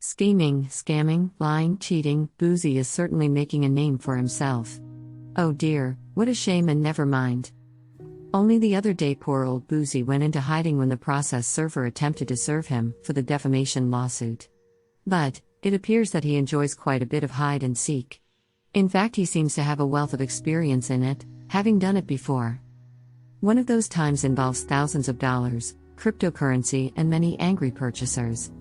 Scheming, scamming, lying, cheating, Bouzy is certainly making a name for himself. Oh dear, what a shame, and never mind. Only the other day poor old Bouzy went into hiding when the process server attempted to serve him for the defamation lawsuit. But it appears that he enjoys quite a bit of hide and seek. In fact, he seems to have a wealth of experience in it, having done it before. One of those times involves thousands of dollars, cryptocurrency, and many angry purchasers.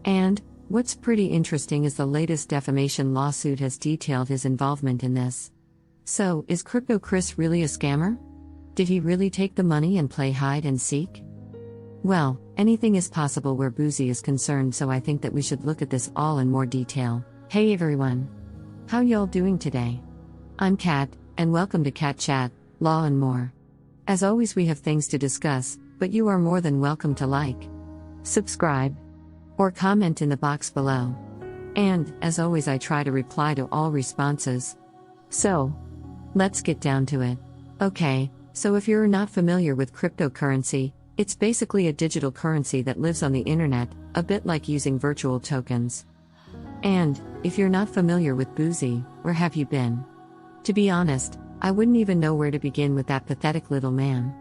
And what's pretty interesting is the latest defamation lawsuit has detailed his involvement in this. So, is Crypto Chris really a scammer? Did he really take the money and play hide and seek? Well, anything is possible where Bouzy is concerned, so I think that we should look at this all in more detail. Hey everyone! How y'all doing today? I'm Kat, and welcome to Kat Chat, Law and More. As always, we have things to discuss, but you are more than welcome to like, subscribe, or comment in the box below. And, as always, I try to reply to all responses. So, let's get down to it. Okay, so if you're not familiar with cryptocurrency, it's basically a digital currency that lives on the internet, a bit like using virtual tokens. And, if you're not familiar with Bouzy, where have you been? To be honest, I wouldn't even know where to begin with that pathetic little man.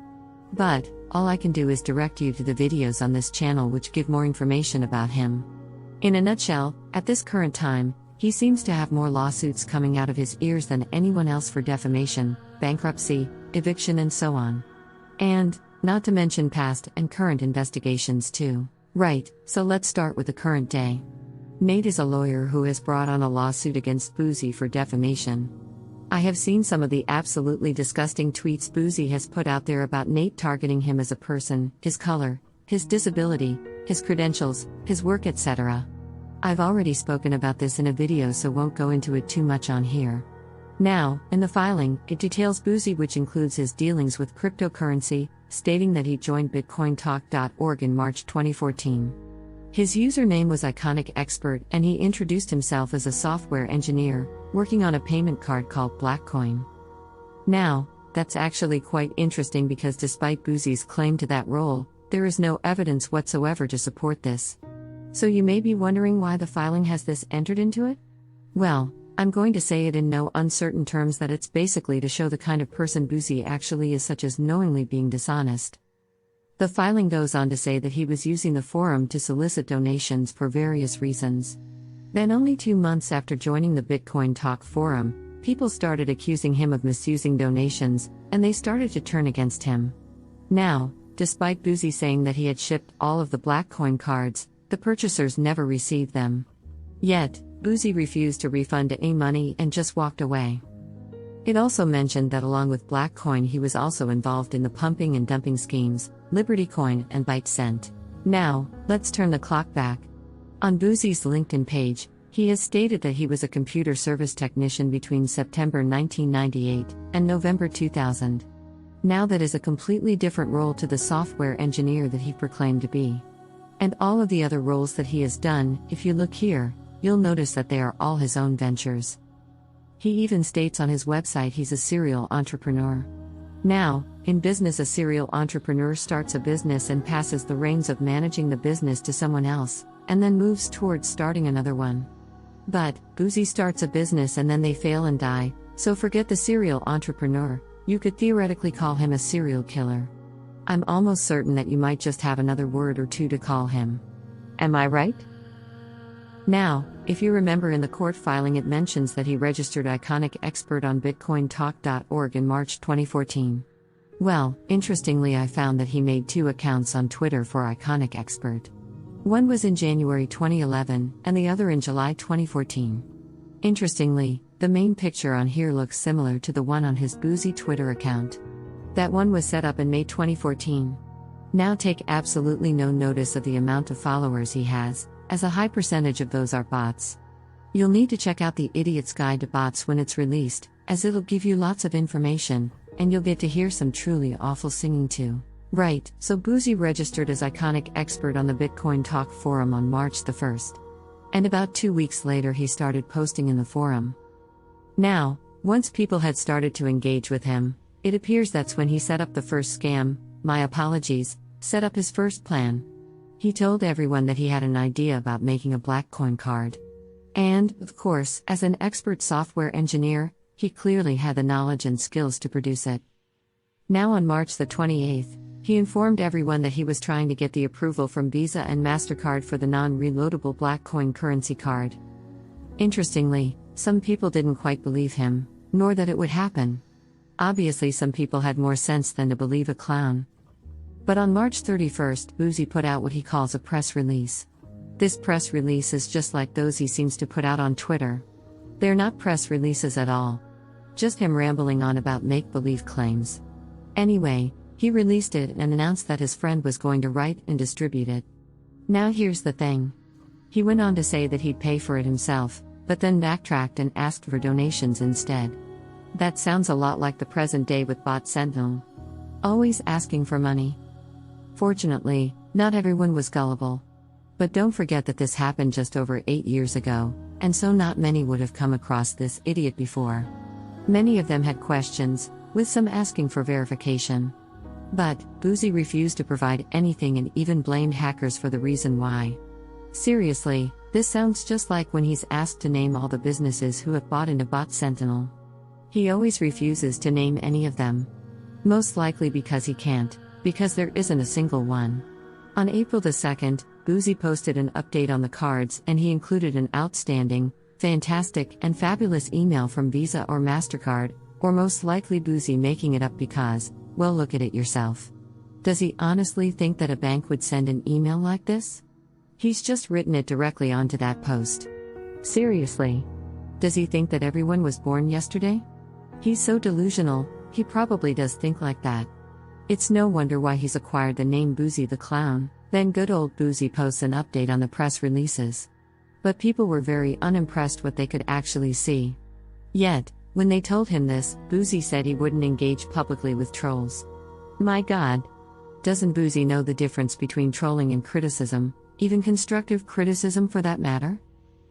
But, all I can do is direct you to the videos on this channel which give more information about him. In a nutshell, at this current time, he seems to have more lawsuits coming out of his ears than anyone else for defamation, bankruptcy, eviction, and so on. And, not to mention past and current investigations too. Right, so let's start with the current day. Nate is a lawyer who has brought on a lawsuit against Bouzy for defamation. I have seen some of the absolutely disgusting tweets Bouzy has put out there about Nate, targeting him as a person, his color, his disability, his credentials, his work, etc. I've already spoken about this in a video, so won't go into it too much on here. Now, in the filing, it details Bouzy, which includes his dealings with cryptocurrency, stating that he joined BitcoinTalk.org in March 2014. His username was Iconic Expert, and he introduced himself as a software engineer, working on a payment card called Blackcoin. Now, that's actually quite interesting because despite Bouzy's claim to that role, there is no evidence whatsoever to support this. So you may be wondering why the filing has this entered into it? Well, I'm going to say it in no uncertain terms that it's basically to show the kind of person Bouzy actually is, such as knowingly being dishonest. The filing goes on to say that he was using the forum to solicit donations for various reasons. Then, only 2 months after joining the Bitcoin Talk forum, people started accusing him of misusing donations, and they started to turn against him. Now, despite Bouzy saying that he had shipped all of the Blackcoin cards, the purchasers never received them. Yet, Bouzy refused to refund any money and just walked away. It also mentioned that along with Blackcoin, he was also involved in the pumping and dumping schemes, Liberty Coin and ByteCent. Now, let's turn the clock back. On Bouzy's LinkedIn page, he has stated that he was a computer service technician between September 1998 and November 2000. Now that is a completely different role to the software engineer that he proclaimed to be. And all of the other roles that he has done, if you look here, you'll notice that they are all his own ventures. He even states on his website he's a serial entrepreneur. Now, in business, a serial entrepreneur starts a business and passes the reins of managing the business to someone else, and then moves towards starting another one. But, Bouzy starts a business and then they fail and die, so forget the serial entrepreneur, you could theoretically call him a serial killer. I'm almost certain that you might just have another word or two to call him. Am I right? Now, if you remember in the court filing, it mentions that he registered Iconic Expert on BitcoinTalk.org in March 2014. Well, interestingly, I found that he made 2 accounts on Twitter for Iconic Expert. One was in January 2011, and the other in July 2014. Interestingly, the main picture on here looks similar to the one on his Bouzy Twitter account. That one was set up in May 2014. Now take absolutely no notice of the amount of followers he has, as a high percentage of those are bots. You'll need to check out the Idiot's Guide to Bots when it's released, as it'll give you lots of information, and you'll get to hear some truly awful singing too. Right, so Bouzy registered as Iconic Expert on the Bitcoin Talk forum on March the 1st. And about 2 weeks later he started posting in the forum. Now, once people had started to engage with him, it appears that's when he set up the first scam, my apologies, set up his first plan. He told everyone that he had an idea about making a black coin card. And, of course, as an expert software engineer, he clearly had the knowledge and skills to produce it. Now on March the 28th, he informed everyone that he was trying to get the approval from Visa and MasterCard for the non-reloadable black coin currency card. Interestingly, some people didn't quite believe him, nor that it would happen. Obviously some people had more sense than to believe a clown. But on March 31st, Bouzy put out what he calls a press release. This press release is just like those he seems to put out on Twitter. They're not press releases at all. Just him rambling on about make-believe claims. Anyway, he released it and announced that his friend was going to write and distribute it. Now here's the thing. He went on to say that he'd pay for it himself, but then backtracked and asked for donations instead. That sounds a lot like the present day with Bot Sentinel. Always asking for money. Fortunately, not everyone was gullible. But don't forget that this happened just over 8 years ago, and so not many would have come across this idiot before. Many of them had questions, with some asking for verification. But Bouzy refused to provide anything and even blamed hackers for the reason why. Seriously, this sounds just like when he's asked to name all the businesses who have bought into Bot Sentinel. He always refuses to name any of them. Most likely because he can't, because there isn't a single one. On April the 2nd, Bouzy posted an update on the cards and he included an outstanding, fantastic, and fabulous email from Visa or MasterCard, or most likely Bouzy making it up because, well, look at it yourself. Does he honestly think that a bank would send an email like this? He's just written it directly onto that post. Seriously. Does he think that everyone was born yesterday? He's so delusional, he probably does think like that. It's no wonder why he's acquired the name Bouzy the Clown. Then good old Bouzy posts an update on the press releases. But people were very unimpressed what they could actually see. Yet, when they told him this, Bouzy said he wouldn't engage publicly with trolls. My God! Doesn't Bouzy know the difference between trolling and criticism, even constructive criticism for that matter?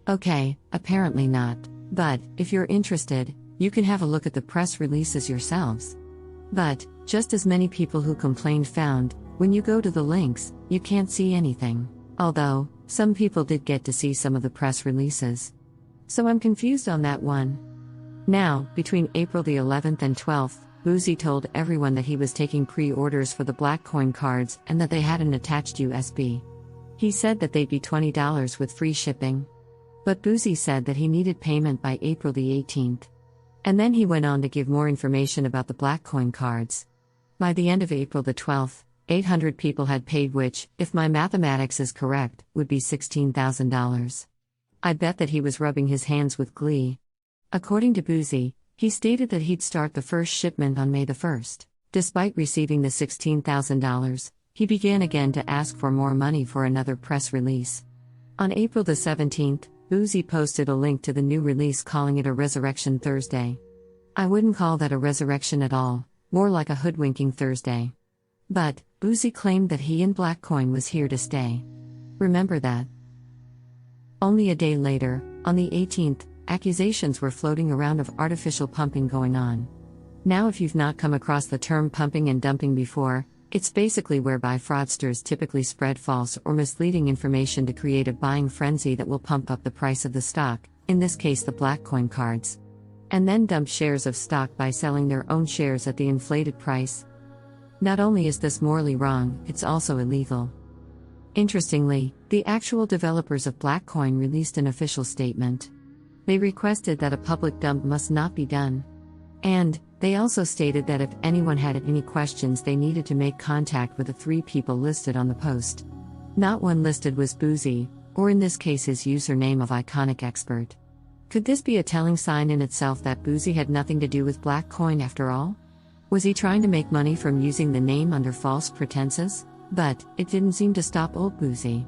Okay, apparently not. But, if you're interested, you can have a look at the press releases yourselves. But, just as many people who complained found, when you go to the links, you can't see anything. Although, some people did get to see some of the press releases. So I'm confused on that one. Now, between April the 11th and 12th, Bouzy told everyone that he was taking pre-orders for the black coin cards and that they had an attached USB. He said that they'd be $20 with free shipping. But Bouzy said that he needed payment by April the 18th. And then he went on to give more information about the black coin cards. By the end of April the 12th, 800 people had paid, which, if my mathematics is correct, would be $16,000. I bet that he was rubbing his hands with glee. According to Bouzy, he stated that he'd start the first shipment on May the 1st. Despite receiving the $16,000, he began again to ask for more money for another press release. On April the 17th, Bouzy posted a link to the new release calling it a Resurrection Thursday. I wouldn't call that a resurrection at all, more like a hoodwinking Thursday. But, Bouzy claimed that he and Blackcoin was here to stay. Remember that. Only a day later, on the 18th, accusations were floating around of artificial pumping going on. Now if you've not come across the term pumping and dumping before, it's basically whereby fraudsters typically spread false or misleading information to create a buying frenzy that will pump up the price of the stock, in this case the Blackcoin cards. And then dump shares of stock by selling their own shares at the inflated price. Not only is this morally wrong, it's also illegal. Interestingly, the actual developers of Blackcoin released an official statement. They requested that a public dump must not be done. And, they also stated that if anyone had any questions they needed to make contact with the 3 people listed on the post. Not one listed was Bouzy, or in this case his username of Iconic Expert. Could this be a telling sign in itself that Bouzy had nothing to do with Blackcoin after all? Was he trying to make money from using the name under false pretenses? But, it didn't seem to stop old Bouzy.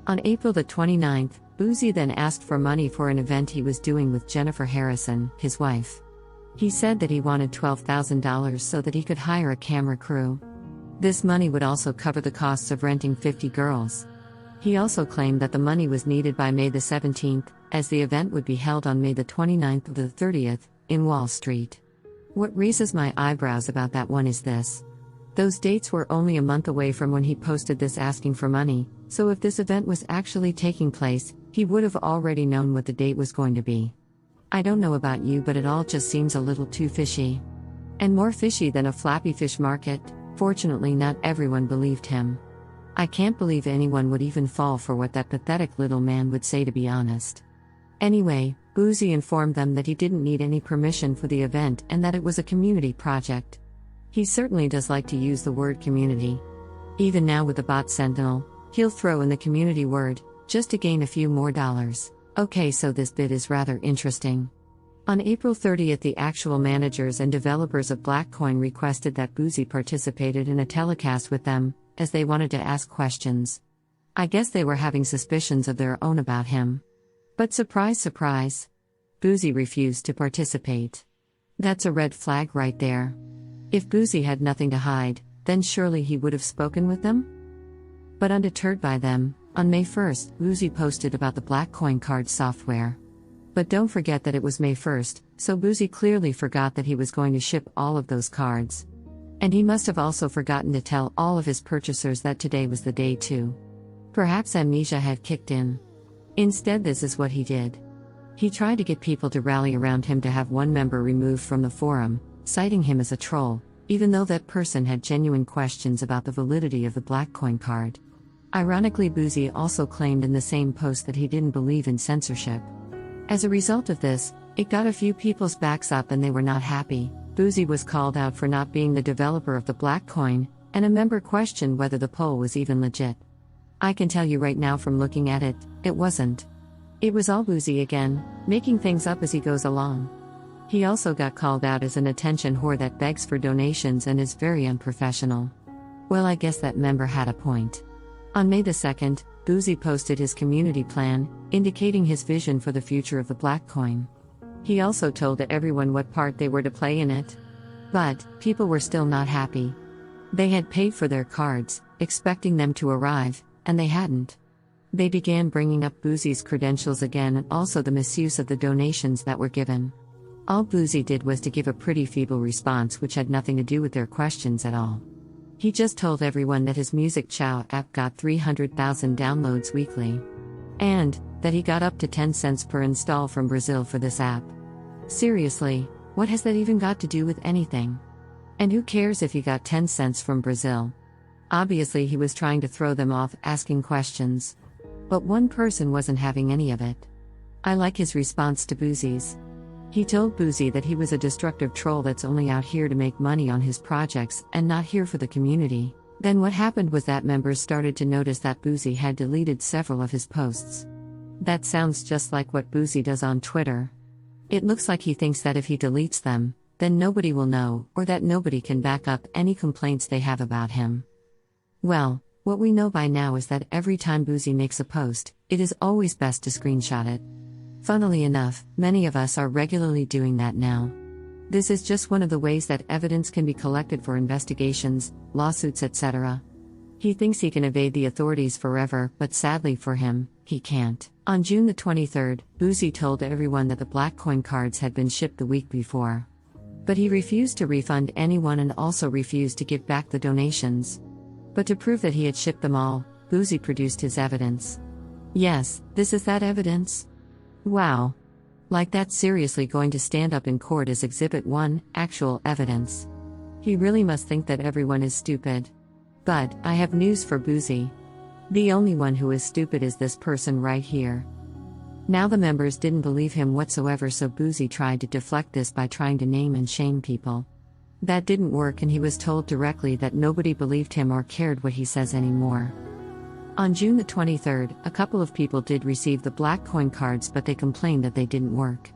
On April the 29th, Bouzy then asked for money for an event he was doing with Jennifer Harrison, his wife. He said that he wanted $12,000 so that he could hire a camera crew. This money would also cover the costs of renting 50 girls. He also claimed that the money was needed by May the 17th, as the event would be held on May the 29th or the 30th, in Wall Street. What raises my eyebrows about that one is this. Those dates were only a month away from when he posted this asking for money, So if this event was actually taking place, he would have already known what the date was going to be. I don't know about you, but it all just seems a little too fishy. And more fishy than a flappy fish market. Fortunately, not everyone believed him. I can't believe anyone would even fall for what that pathetic little man would say, to be honest. Anyway, Bouzy informed them that he didn't need any permission for the event and that it was a community project. He certainly does like to use the word community. Even now with the Bot Sentinel, he'll throw in the community word, just to gain a few more dollars. Okay, so this bit is rather interesting. On April 30th, the actual managers and developers of Blackcoin requested that Bouzy participated in a telecast with them, as they wanted to ask questions. I guess they were having suspicions of their own about him. But surprise, surprise, Bouzy refused to participate. That's a red flag right there. If Bouzy had nothing to hide, then surely he would have spoken with them? But undeterred by them, on May 1st, Bouzy posted about the Blackcoin card software. But don't forget that it was May 1st, so Bouzy clearly forgot that he was going to ship all of those cards. And he must have also forgotten to tell all of his purchasers that today was the day too. Perhaps amnesia had kicked in. Instead, this is what he did. He tried to get people to rally around him to have one member removed from the forum, citing him as a troll, even though that person had genuine questions about the validity of the Blackcoin card. Ironically, Bouzy also claimed in the same post that he didn't believe in censorship. As a result of this, it got a few people's backs up and they were not happy. Bouzy was called out for not being the developer of the Blackcoin, and a member questioned whether the poll was even legit. I can tell you right now from looking at it, it wasn't. It was all Bouzy again, making things up as he goes along. He also got called out as an attention whore that begs for donations and is very unprofessional. Well, I guess that member had a point. On May the 2nd, Bouzy posted his community plan, indicating his vision for the future of the Blackcoin. He also told everyone what part they were to play in it. But people were still not happy. They had paid for their cards, expecting them to arrive, and they hadn't. They began bringing up Bouzy's credentials again and also the misuse of the donations that were given. All Bouzy did was to give a pretty feeble response which had nothing to do with their questions at all. He just told everyone that his Music Chow app got 300,000 downloads weekly. And that he got up to 10 cents per install from Brazil for this app. Seriously, what has that even got to do with anything? And who cares if he got 10 cents from Brazil? Obviously he was trying to throw them off asking questions. But one person wasn't having any of it. I like his response to Bouzy's. He told Bouzy that he was a destructive troll that's only out here to make money on his projects and not here for the community. Then what happened was that members started to notice that Bouzy had deleted several of his posts. That sounds just like what Bouzy does on Twitter. It looks like he thinks that if he deletes them, then nobody will know, or that nobody can back up any complaints they have about him. Well, what we know by now is that every time Bouzy makes a post, it is always best to screenshot it. Funnily enough, many of us are regularly doing that now. This is just one of the ways that evidence can be collected for investigations, lawsuits, etc. He thinks he can evade the authorities forever, but sadly for him, he can't. On June the 23rd, Bouzy told everyone that the Blackcoin cards had been shipped the week before. But he refused to refund anyone and also refused to give back the donations. But to prove that he had shipped them all, Bouzy produced his evidence. Yes, this is that evidence. Wow. Like that's seriously going to stand up in court as Exhibit 1, actual evidence. He really must think that everyone is stupid. But, I have news for Bouzy. The only one who is stupid is this person right here. Now the members didn't believe him whatsoever, so Bouzy tried to deflect this by trying to name and shame people. That didn't work and he was told directly that nobody believed him or cared what he says anymore. On June the 23rd, a couple of people did receive the Blackcoin cards, but they complained that they didn't work.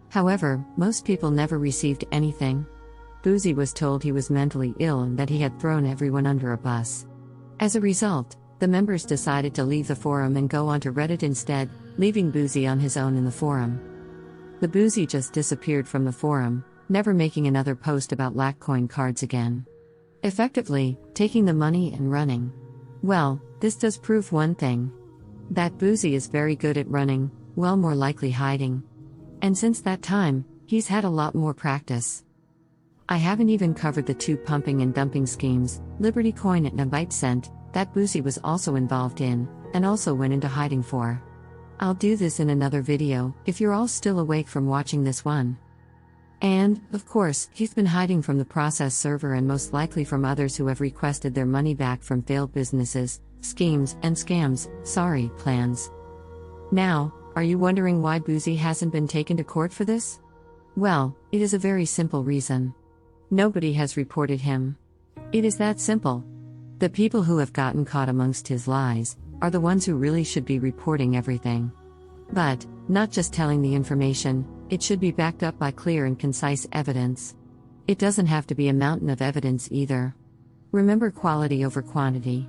However, most people never received anything. Bouzy was told he was mentally ill and that he had thrown everyone under a bus. As a result, the members decided to leave the forum and go onto Reddit instead, leaving Bouzy on his own in the forum. The Bouzy just disappeared from the forum, never making another post about Blackcoin cards again. Effectively, taking the money and running. Well, this does prove one thing. That Bouzy is very good at running, well, more likely hiding. And since that time, he's had a lot more practice. I haven't even covered the two pumping and dumping schemes, Liberty Coin and a Byte Cent, that Bouzy was also involved in, and also went into hiding for. I'll do this in another video, if you're all still awake from watching this one. And, of course, he's been hiding from the process server and most likely from others who have requested their money back from failed businesses, schemes, and scams, plans. Now, are you wondering why Bouzy hasn't been taken to court for this? Well, it is a very simple reason. Nobody has reported him. It is that simple. The people who have gotten caught amongst his lies are the ones who really should be reporting everything. But, not just telling the information, it should be backed up by clear and concise evidence. It doesn't have to be a mountain of evidence either. Remember quality over quantity.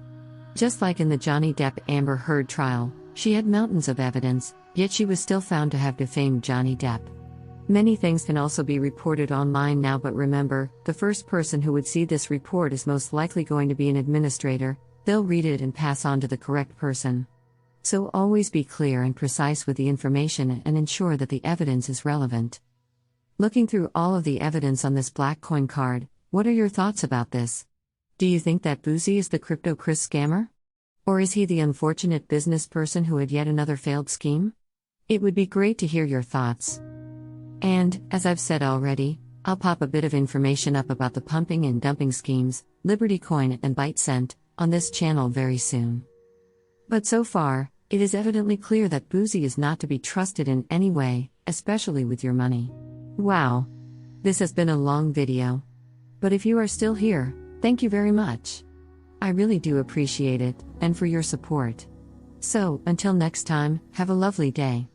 Just like in the Johnny Depp Amber Heard trial, she had mountains of evidence, yet she was still found to have defamed Johnny Depp. Many things can also be reported online now, but remember, the first person who would see this report is most likely going to be an administrator. They'll read it and pass on to the correct person. So always be clear and precise with the information and ensure that the evidence is relevant. Looking through all of the evidence on this black coin card, what are your thoughts about this? Do you think that Bouzy is the Crypto Chris scammer? Or is he the unfortunate business person who had yet another failed scheme? It would be great to hear your thoughts. And, as I've said already, I'll pop a bit of information up about the pumping and dumping schemes, Liberty Coin and ByteCent, on this channel very soon. But so far, it is evidently clear that Bouzy is not to be trusted in any way, especially with your money. Wow! This has been a long video. But if you are still here, thank you very much. I really do appreciate it, and for your support. So, until next time, have a lovely day.